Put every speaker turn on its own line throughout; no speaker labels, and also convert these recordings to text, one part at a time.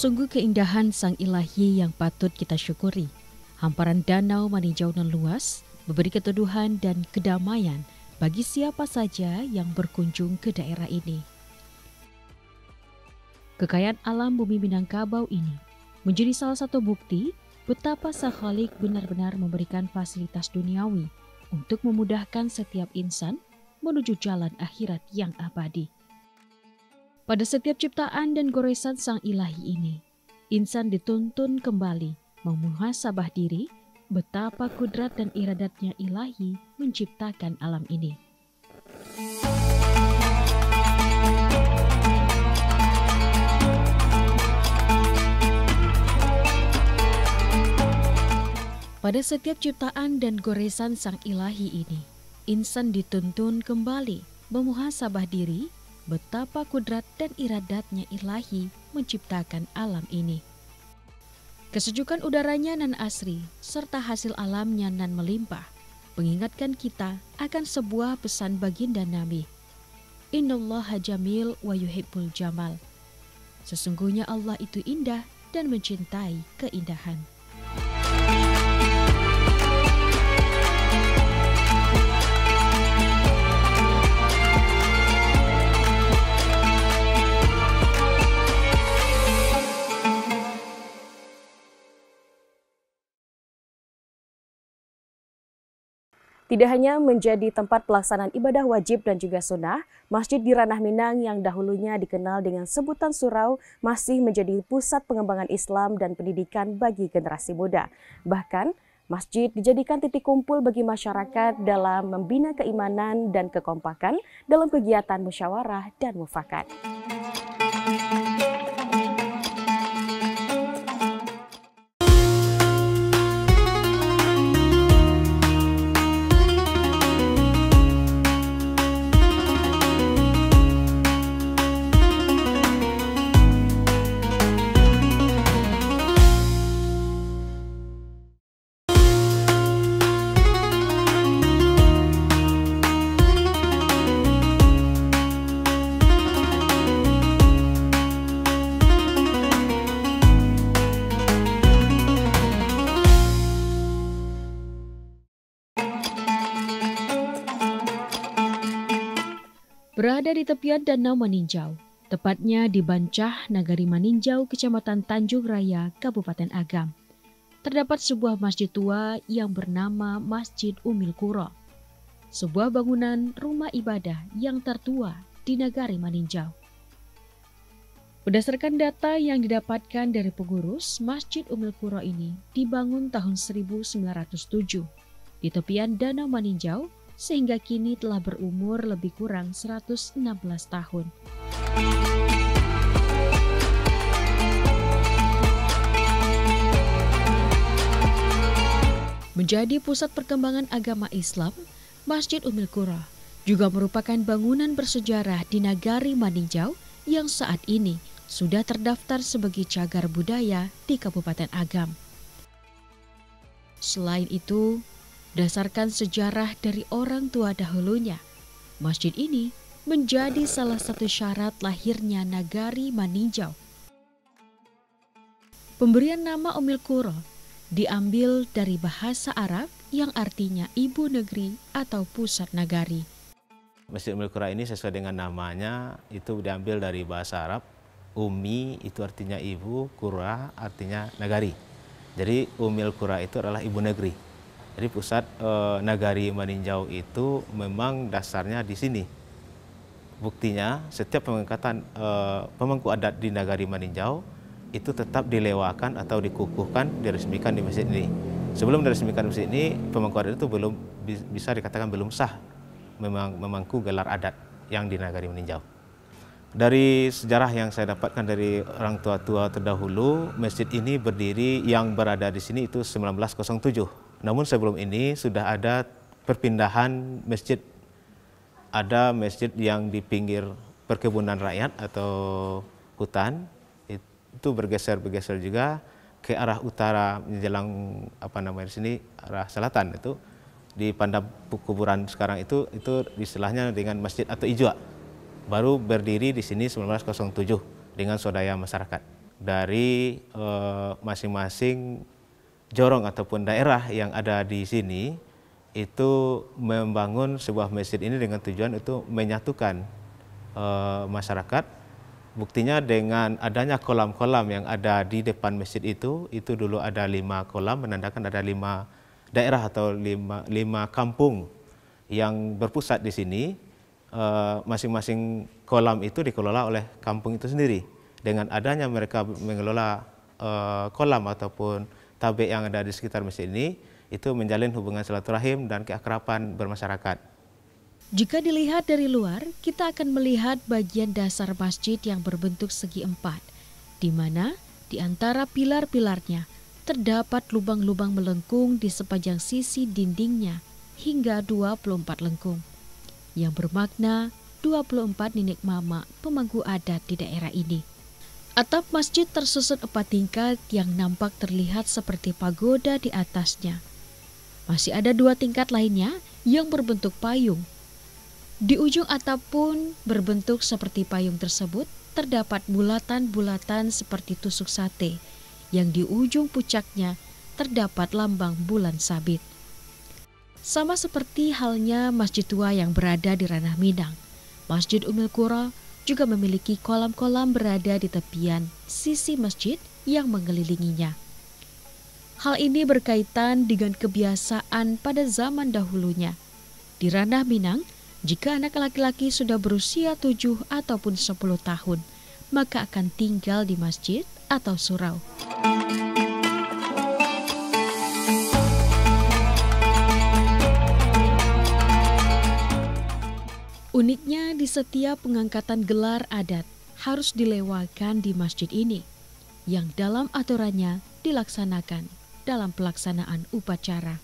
Sungguh keindahan Sang Ilahi yang patut kita syukuri. Hamparan danau meninjau nan luas, memberi keteduhan dan kedamaian bagi siapa saja yang berkunjung ke daerah ini. Kekayaan alam bumi Minangkabau ini menjadi salah satu bukti betapa Sang Khalik benar-benar memberikan fasilitas duniawi untuk memudahkan setiap insan menuju jalan akhirat yang abadi. Pada setiap ciptaan dan goresan Sang Ilahi ini, insan dituntun kembali memuhasabah diri betapa kudrat dan iradatnya Ilahi menciptakan alam ini. Pada setiap ciptaan dan goresan Sang Ilahi ini, insan dituntun kembali memuhasabah diri betapa kudrat dan iradatnya Ilahi menciptakan alam ini. Kesejukan udaranya nan asri serta hasil alamnya nan melimpah mengingatkan kita akan sebuah pesan baginda Nabi. Innallaha jamil wa yuhibbul jamal. Sesungguhnya Allah itu indah dan mencintai keindahan.
Tidak hanya menjadi tempat pelaksanaan ibadah wajib dan juga sunnah, Masjid di Ranah Minang yang dahulunya dikenal dengan sebutan surau masih menjadi pusat pengembangan Islam dan pendidikan bagi generasi muda. Bahkan, masjid dijadikan titik kumpul bagi masyarakat dalam membina keimanan dan kekompakan dalam kegiatan musyawarah dan mufakat.
Berada di tepian Danau Maninjau, tepatnya di Bancah, Nagari Maninjau, Kecamatan Tanjung Raya, Kabupaten Agam, terdapat sebuah masjid tua yang bernama Masjid Umil Qura, sebuah bangunan rumah ibadah yang tertua di Nagari Maninjau. Berdasarkan data yang didapatkan dari pengurus, Masjid Umil Qura ini dibangun tahun 1907 di tepian Danau Maninjau, sehingga kini telah berumur lebih kurang 116 tahun. Menjadi pusat perkembangan agama Islam, Masjid Umil Qura juga merupakan bangunan bersejarah di Nagari Maninjau yang saat ini sudah terdaftar sebagai cagar budaya di Kabupaten Agam. Selain itu, berdasarkan sejarah dari orang tua dahulunya, masjid ini menjadi salah satu syarat lahirnya Nagari Maninjau. Pemberian nama Umil Qura diambil dari bahasa Arab yang artinya ibu negeri atau pusat nagari.
Masjid Umil Qura ini sesuai dengan namanya itu diambil dari bahasa Arab. Umi itu artinya ibu, Qura artinya nagari. Jadi Umil Qura itu adalah ibu negeri. Jadi pusat Nagari Maninjau itu memang dasarnya di sini. Buktinya setiap pengangkatan pemangku adat di Nagari Maninjau itu tetap dilewakan atau dikukuhkan, diresmikan di masjid ini. Sebelum diresmikan di masjid ini, pemangku adat itu belum bisa dikatakan belum sah memangku gelar adat yang di Nagari Maninjau. Dari sejarah yang saya dapatkan dari orang tua-tua terdahulu, masjid ini berdiri yang berada di sini itu 1907. Namun sebelum ini sudah ada perpindahan masjid. Ada masjid yang di pinggir perkebunan rakyat atau hutan, itu bergeser juga ke arah utara menjelang di sini arah selatan, itu di Pandap Kuburan sekarang itu istilahnya dengan masjid atau ijwa. Baru berdiri di sini 1907 dengan swadaya masyarakat. dari masing-masing jorong ataupun daerah yang ada di sini itu membangun sebuah masjid ini dengan tujuan itu menyatukan masyarakat. Buktinya dengan adanya kolam-kolam yang ada di depan masjid itu dulu ada 5 kolam, menandakan ada 5 daerah atau 5 kampung yang berpusat di sini. Masing-masing kolam itu dikelola oleh kampung itu sendiri. Dengan adanya mereka mengelola kolam ataupun tabek yang ada di sekitar masjid ini, itu menjalin hubungan silaturahim dan keakraban bermasyarakat.
Jika dilihat dari luar, kita akan melihat bagian dasar masjid yang berbentuk segi empat, di mana di antara pilar-pilarnya terdapat lubang-lubang melengkung di sepanjang sisi dindingnya hingga 24 lengkung, yang bermakna 24 nenek mama pemangku adat di daerah ini. Atap masjid tersusun 4 tingkat yang nampak terlihat seperti pagoda di atasnya. Masih ada 2 tingkat lainnya yang berbentuk payung. Di ujung atap pun berbentuk seperti payung tersebut terdapat bulatan-bulatan seperti tusuk sate yang di ujung puncaknya terdapat lambang bulan sabit. Sama seperti halnya masjid tua yang berada di Ranah Minang, Masjid Ummul Qura juga memiliki kolam-kolam berada di tepian sisi masjid yang mengelilinginya. Hal ini berkaitan dengan kebiasaan pada zaman dahulunya. Di Ranah Minang, jika anak laki-laki sudah berusia 7 ataupun 10 tahun, maka akan tinggal di masjid atau surau. Uniknya, di setiap pengangkatan gelar adat harus dilewatkan di masjid ini, yang dalam aturannya dilaksanakan dalam pelaksanaan upacara.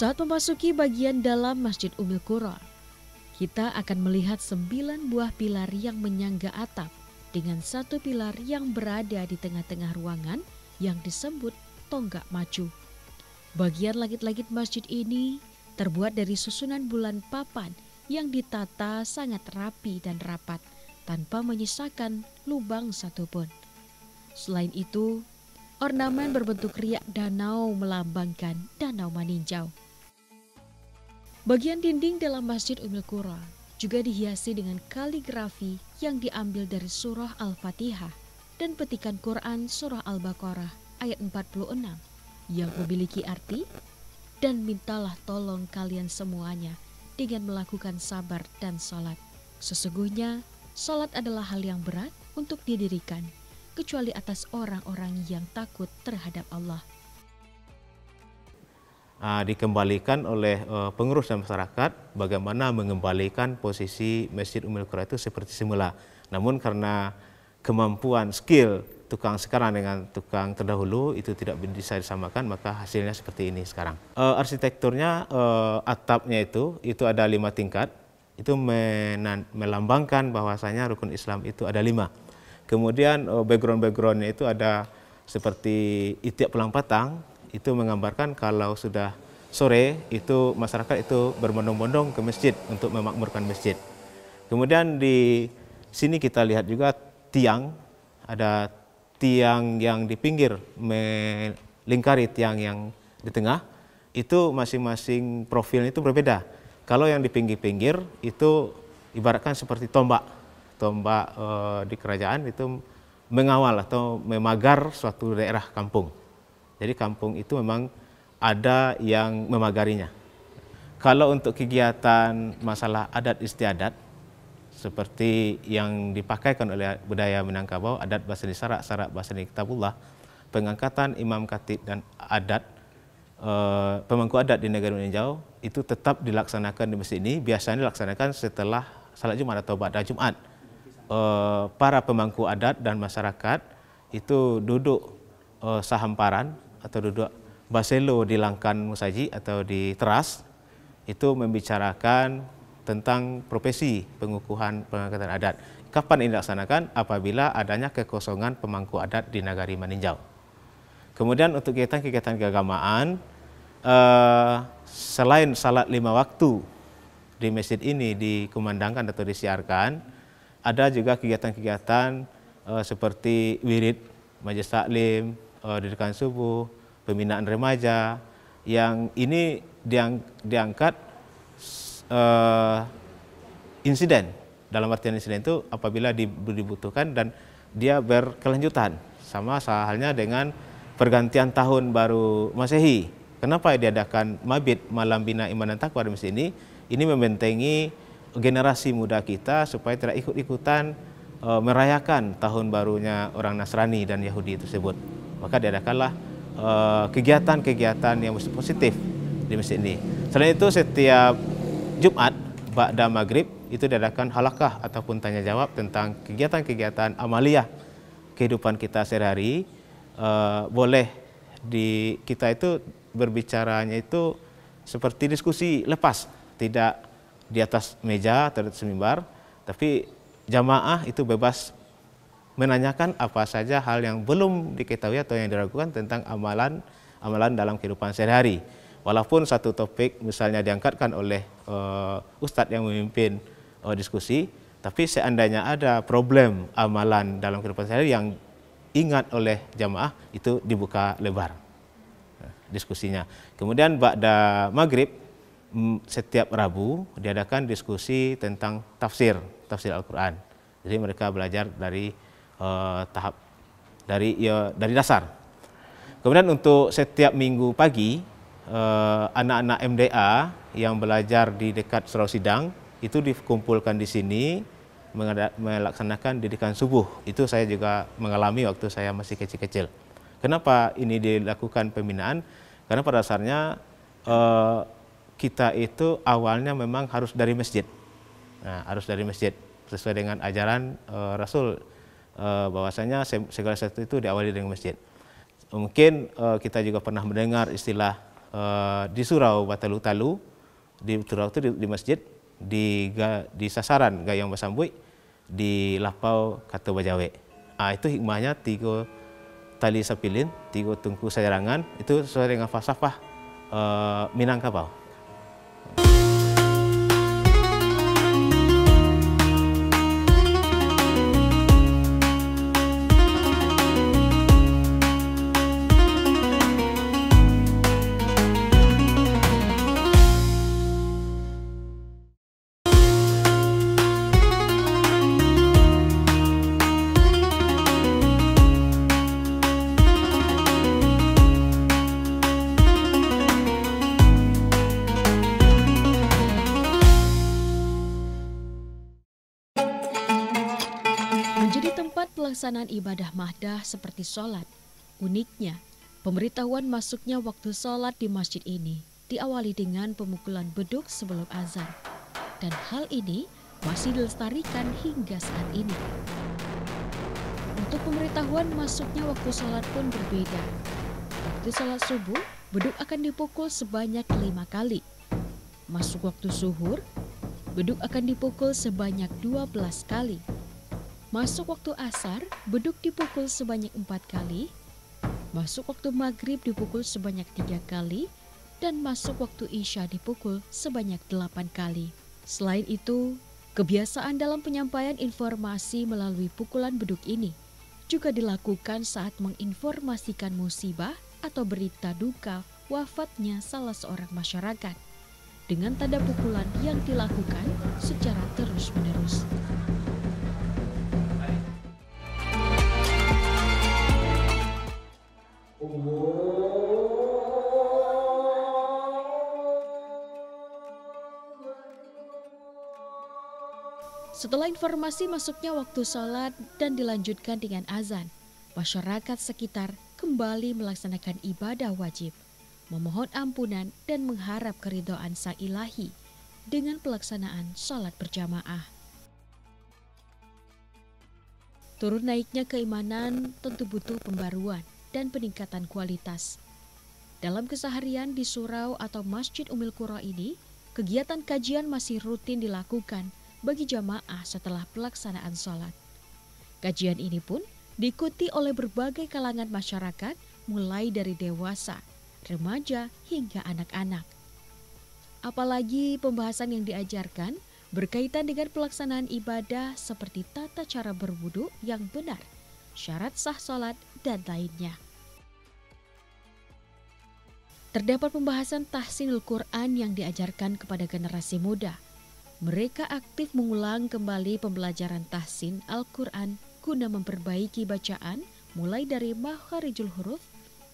Saat memasuki bagian dalam Masjid Ummul Qura, kita akan melihat 9 buah pilar yang menyangga atap dengan 1 pilar yang berada di tengah-tengah ruangan yang disebut tonggak maju. Bagian langit-langit masjid ini terbuat dari susunan bulan papan yang ditata sangat rapi dan rapat tanpa menyisakan lubang satupun. Selain itu, ornamen berbentuk riak danau melambangkan danau meninjau. Bagian dinding dalam Masjid Ummul Qura juga dihiasi dengan kaligrafi yang diambil dari surah Al-Fatihah dan petikan Quran surah Al-Baqarah ayat 46 yang memiliki arti, "Dan mintalah tolong kalian semuanya dengan melakukan sabar dan salat. Sesungguhnya salat adalah hal yang berat untuk didirikan, kecuali atas orang-orang yang takut terhadap Allah."
Dikembalikan oleh pengurus dan masyarakat bagaimana mengembalikan posisi Masjid Ummul Qura itu seperti semula. Namun karena kemampuan skill tukang sekarang dengan tukang terdahulu itu tidak bisa disamakan, maka hasilnya seperti ini sekarang. Arsitekturnya, atapnya itu ada 5 tingkat, itu melambangkan bahwasanya rukun Islam itu ada 5. Kemudian background-backgroundnya itu ada seperti itiak pulang patang, itu menggambarkan kalau sudah sore itu masyarakat itu berbondong-bondong ke masjid untuk memakmurkan masjid. Kemudian di sini kita lihat juga tiang, ada tiang yang di pinggir melingkari tiang yang di tengah, itu masing-masing profilnya itu berbeda. Kalau yang di pinggir-pinggir itu ibaratkan seperti tombak di kerajaan itu mengawal atau memagar suatu daerah kampung. Jadi kampung itu memang ada yang memagarinya. Kalau untuk kegiatan masalah adat istiadat, seperti yang dipakaikan oleh budaya Minangkabau, adat Basni Sarak, Sarak Basni Kitabullah, pengangkatan imam khatib dan adat, pemangku adat di negara Meninjau, itu tetap dilaksanakan di masjid ini, biasanya dilaksanakan setelah salat Jumat atau ba'da Jumat. Para pemangku adat dan masyarakat itu duduk sehamparan atau duduk baselo di langkan musaji atau di teras, itu membicarakan tentang profesi pengukuhan pengangkatan adat. Kapan ini dilaksanakan? Apabila adanya kekosongan pemangku adat di Nagari Maninjau. Kemudian untuk kegiatan-kegiatan keagamaan, selain salat 5 waktu di masjid ini dikumandangkan atau disiarkan, ada juga kegiatan-kegiatan seperti wirid, majelis taklim, didikan subuh, pembinaan remaja, yang ini diangkat insiden. Dalam artian insiden itu apabila dibutuhkan dan dia berkelanjutan, sama halnya dengan pergantian tahun baru Masehi. Kenapa diadakan mabit malam bina iman dan takwa di masjid ini? Ini membentengi generasi muda kita supaya tidak ikut-ikutan merayakan tahun barunya orang Nasrani dan Yahudi tersebut. Maka diadakanlah kegiatan-kegiatan yang positif di masjid ini. Selain itu, setiap Jumat ba'da maghrib itu diadakan halakah ataupun tanya jawab tentang kegiatan-kegiatan amaliyah kehidupan kita sehari-hari. Boleh kita itu berbicaranya itu seperti diskusi lepas, tidak di atas meja atau di atas mimbar, tapi jamaah itu bebas menanyakan apa saja hal yang belum diketahui atau yang diragukan tentang amalan dalam kehidupan sehari-hari. Walaupun satu topik misalnya diangkatkan oleh ustadz yang memimpin diskusi, tapi seandainya ada problem amalan dalam kehidupan sehari-hari yang ingat oleh jamaah, itu dibuka lebar diskusinya. Kemudian ba'da maghrib setiap Rabu diadakan diskusi tentang tafsir Al-Quran. Jadi mereka belajar dari tahap dari dasar. Kemudian untuk setiap minggu pagi anak-anak MDA yang belajar di dekat Surau Sidang itu dikumpulkan di sini melaksanakan didikan subuh. Itu saya juga mengalami waktu saya masih kecil-kecil. Kenapa ini dilakukan pembinaan? Karena pada dasarnya kita itu awalnya memang harus dari masjid. Nah, harus dari masjid sesuai dengan ajaran Rasul, bahwasanya segala sesuatu itu diawali dengan masjid. Mungkin kita juga pernah mendengar istilah di Surau Batalu-Talu, di Surau itu di masjid, di sasaran Gayang Basambui, di Lapau Kato Bajawe. Itu hikmahnya 3 tali sapilin, 3 tungku sajarangan, itu sesuai dengan falsafah Minangkabau.
Pelaksanaan ibadah mahdah seperti sholat. Uniknya, pemberitahuan masuknya waktu sholat di masjid ini diawali dengan pemukulan beduk sebelum azan. Dan hal ini masih dilestarikan hingga saat ini. Untuk pemberitahuan masuknya waktu sholat pun berbeda. Waktu sholat subuh, beduk akan dipukul sebanyak 5 kali. Masuk waktu zuhur, beduk akan dipukul sebanyak 12 kali. Masuk waktu asar, beduk dipukul sebanyak 4 kali. Masuk waktu maghrib dipukul sebanyak 3 kali. Dan masuk waktu isya dipukul sebanyak 8 kali. Selain itu, kebiasaan dalam penyampaian informasi melalui pukulan beduk ini juga dilakukan saat menginformasikan musibah atau berita duka wafatnya salah seorang masyarakat, dengan tanda pukulan yang dilakukan secara terus-menerus. Setelah informasi masuknya waktu sholat dan dilanjutkan dengan azan, masyarakat sekitar kembali melaksanakan ibadah wajib, memohon ampunan dan mengharap keridhaan Sang Ilahi dengan pelaksanaan sholat berjamaah. Turun naiknya keimanan tentu butuh pembaruan dan peningkatan kualitas. Dalam keseharian di surau atau Masjid Ummul Qura ini, kegiatan kajian masih rutin dilakukan bagi jamaah setelah pelaksanaan sholat. Kajian ini pun diikuti oleh berbagai kalangan masyarakat, mulai dari dewasa, remaja, hingga anak-anak. Apalagi pembahasan yang diajarkan berkaitan dengan pelaksanaan ibadah seperti tata cara berwudu yang benar, syarat sah sholat, dan lainnya. Terdapat pembahasan tahsinul Quran yang diajarkan kepada generasi muda. Mereka aktif mengulang kembali pembelajaran tahsin Al-Quran guna memperbaiki bacaan mulai dari makharijul huruf,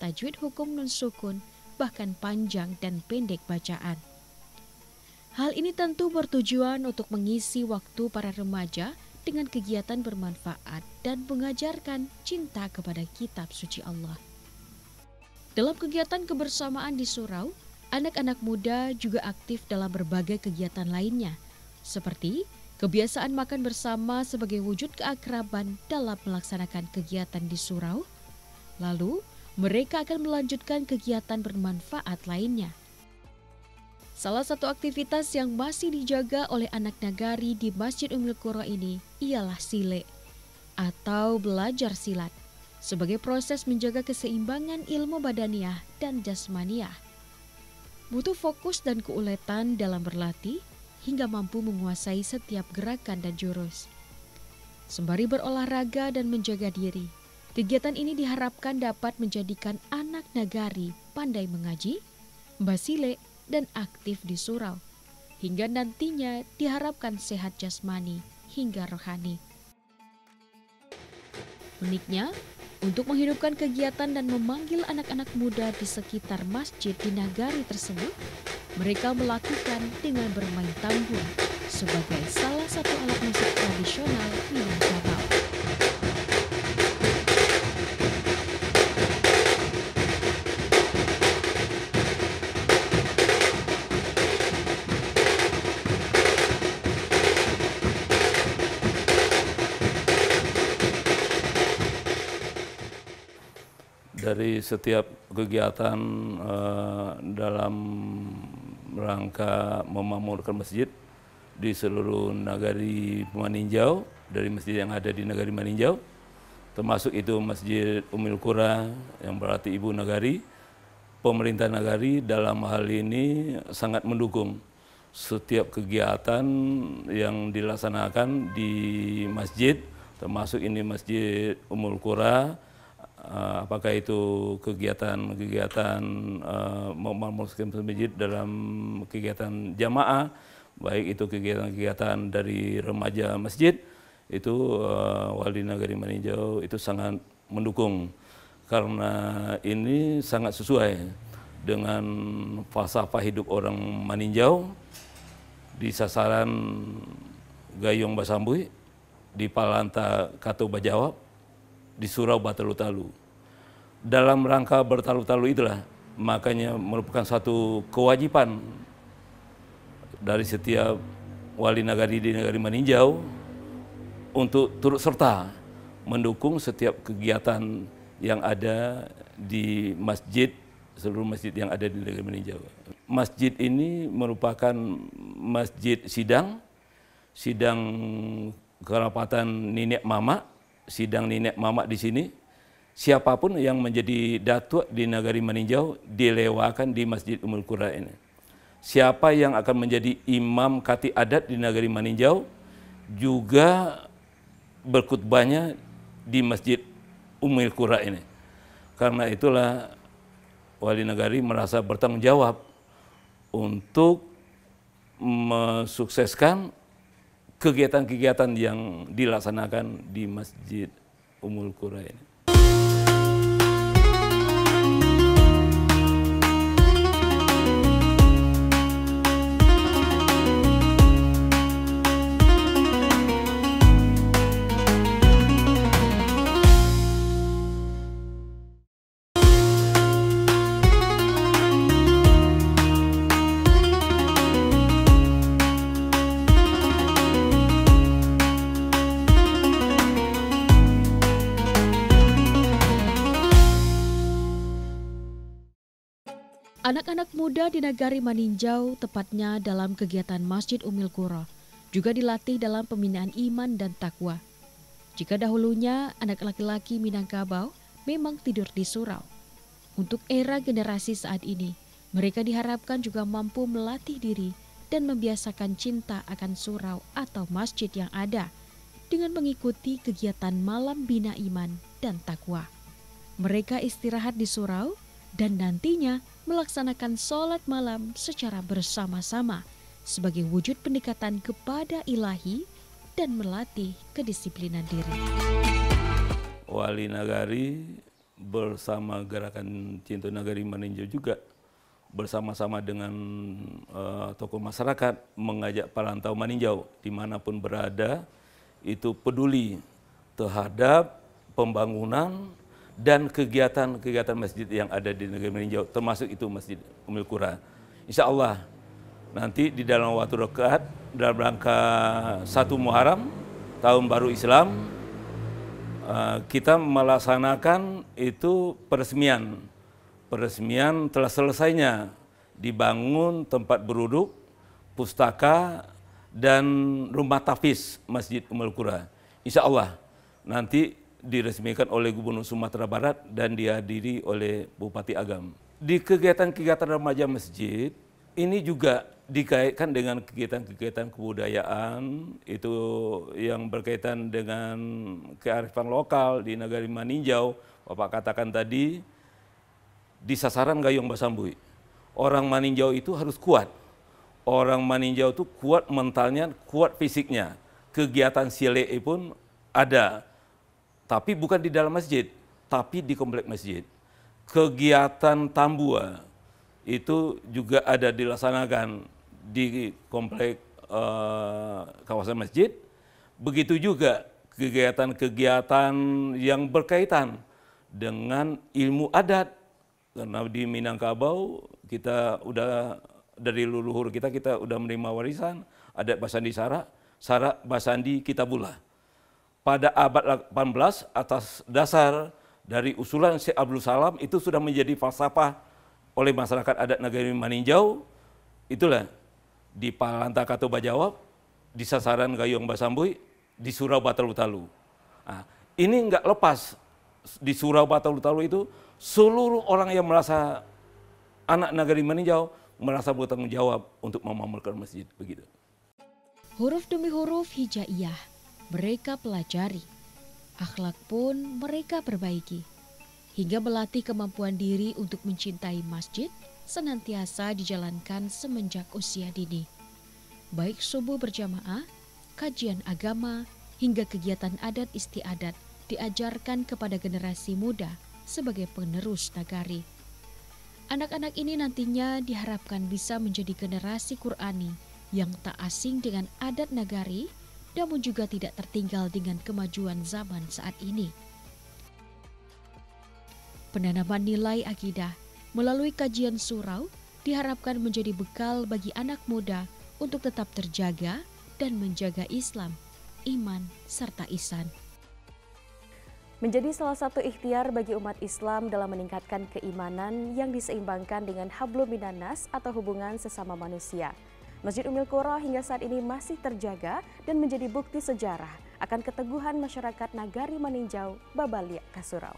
tajwid hukum nun sukun, bahkan panjang dan pendek bacaan. Hal ini tentu bertujuan untuk mengisi waktu para remaja dengan kegiatan bermanfaat dan mengajarkan cinta kepada kitab suci Allah. Dalam kegiatan kebersamaan di surau, anak-anak muda juga aktif dalam berbagai kegiatan lainnya, seperti kebiasaan makan bersama sebagai wujud keakraban dalam melaksanakan kegiatan di surau. Lalu, mereka akan melanjutkan kegiatan bermanfaat lainnya. Salah satu aktivitas yang masih dijaga oleh anak nagari di Masjid Ummul Qura ini ialah sile atau belajar silat, sebagai proses menjaga keseimbangan ilmu badaniah dan jasmaniah. Butuh fokus dan keuletan dalam berlatih hingga mampu menguasai setiap gerakan dan jurus. Sembari berolahraga dan menjaga diri, kegiatan ini diharapkan dapat menjadikan anak nagari pandai mengaji, basile, dan aktif di surau, hingga nantinya diharapkan sehat jasmani hingga rohani. Uniknya, untuk menghidupkan kegiatan dan memanggil anak-anak muda di sekitar masjid di nagari tersebut, mereka melakukan dengan bermain tambur sebagai salah satu alat musik tradisional Minangkabau.
Dari setiap kegiatan dalam rangka memakmurkan masjid di seluruh nagari Maninjau, dari masjid yang ada di nagari Maninjau, termasuk itu Masjid Ummul Qura yang berarti ibu nagari, pemerintah nagari dalam hal ini sangat mendukung setiap kegiatan yang dilaksanakan di masjid, termasuk ini Masjid Ummul Qura. Apakah itu kegiatan-kegiatan memakmurkan masjid dalam kegiatan jamaah, baik itu kegiatan-kegiatan dari remaja masjid, itu Wali Nagari Maninjau itu sangat mendukung, karena ini sangat sesuai dengan falsafah hidup orang Maninjau di sasaran Gayung Basambui, di Palanta Kato Bajawab, di surau Batalu-Talu. Dalam rangka bertalu-talu itulah, makanya merupakan satu kewajiban dari setiap wali nagari di Nagari Maninjau untuk turut serta mendukung setiap kegiatan yang ada di masjid, seluruh masjid yang ada di Nagari Maninjau. Masjid ini merupakan masjid sidang kerapatan nenek mama, sidang nenek mama di sini. Siapapun yang menjadi datuk di Nagari Maninjau dilewakan di Masjid Ummul Qura ini. Siapa yang akan menjadi imam khatib adat di Nagari Maninjau juga berkhutbahnya di Masjid Ummul Qura ini. Karena itulah wali nagari merasa bertanggung jawab untuk mensukseskan kegiatan-kegiatan yang dilaksanakan di Masjid Ummul Qura ini.
Anak-anak muda di Nagari Maninjau, tepatnya dalam kegiatan Masjid Ummil Qura, juga dilatih dalam pembinaan iman dan takwa. Jika dahulunya anak laki-laki Minangkabau memang tidur di surau, untuk era generasi saat ini, mereka diharapkan juga mampu melatih diri dan membiasakan cinta akan surau atau masjid yang ada dengan mengikuti kegiatan malam bina iman dan takwa. Mereka istirahat di surau dan nantinya melaksanakan sholat malam secara bersama-sama sebagai wujud pendekatan kepada Ilahi dan melatih kedisiplinan diri.
Wali Nagari bersama Gerakan Cinta Nagari Maninjau juga bersama-sama dengan tokoh masyarakat mengajak perantau Maninjau dimanapun berada itu peduli terhadap pembangunan dan kegiatan-kegiatan masjid yang ada di Negeri Maninjau, termasuk itu Masjid Ummil Qura. Insya Allah nanti di dalam waktu dekat dalam rangka 1 Muharram tahun baru Islam kita melaksanakan itu peresmian telah selesainya dibangun tempat beruduk, pustaka, dan rumah tahfiz Masjid Ummil Qura. Insya Allah nanti diresmikan oleh Gubernur Sumatera Barat dan dihadiri oleh Bupati Agam. Di kegiatan-kegiatan remaja masjid ini juga dikaitkan dengan kegiatan-kegiatan kebudayaan itu yang berkaitan dengan kearifan lokal di Nagari Maninjau. Bapak katakan tadi, di sasaran Gayung Basambui. Orang Maninjau itu harus kuat. Orang Maninjau itu kuat mentalnya, kuat fisiknya. Kegiatan sile pun ada. Tapi bukan di dalam masjid, tapi di komplek masjid. Kegiatan tambua itu juga ada dilaksanakan di komplek kawasan masjid. Begitu juga kegiatan-kegiatan yang berkaitan dengan ilmu adat. Karena di Minangkabau kita udah dari leluhur kita udah menerima warisan adat Basandi Sarak Basandi Kitabullah. Pada abad 18 atas dasar dari usulan Syekh Abdul Salam itu sudah menjadi falsafah oleh masyarakat adat Nagari Maninjau. Itulah di Palantaka Toba Jawab, di sasaran Gayung Basambui, di Surau Batalu-Talu. Nah, ini enggak lepas di Surau Batalu-Talu itu seluruh orang yang merasa anak Nagari Maninjau merasa bertanggung jawab untuk memakmurkan masjid, begitu.
Huruf demi huruf hijaiyah mereka pelajari, akhlak pun mereka perbaiki, hingga melatih kemampuan diri untuk mencintai masjid senantiasa dijalankan semenjak usia dini. Baik subuh berjamaah, kajian agama, hingga kegiatan adat istiadat diajarkan kepada generasi muda sebagai penerus nagari. Anak-anak ini nantinya diharapkan bisa menjadi generasi Qur'ani yang tak asing dengan adat nagari, namun juga tidak tertinggal dengan kemajuan zaman saat ini. Penanaman nilai akidah melalui kajian surau diharapkan menjadi bekal bagi anak muda untuk tetap terjaga dan menjaga Islam, iman, serta ihsan.
Menjadi salah satu ikhtiar bagi umat Islam dalam meningkatkan keimanan yang diseimbangkan dengan hablum minannas atau hubungan sesama manusia. Masjid Ummil Qura hingga saat ini masih terjaga dan menjadi bukti sejarah akan keteguhan masyarakat Nagari Maninjau, Babalia, Kasurau.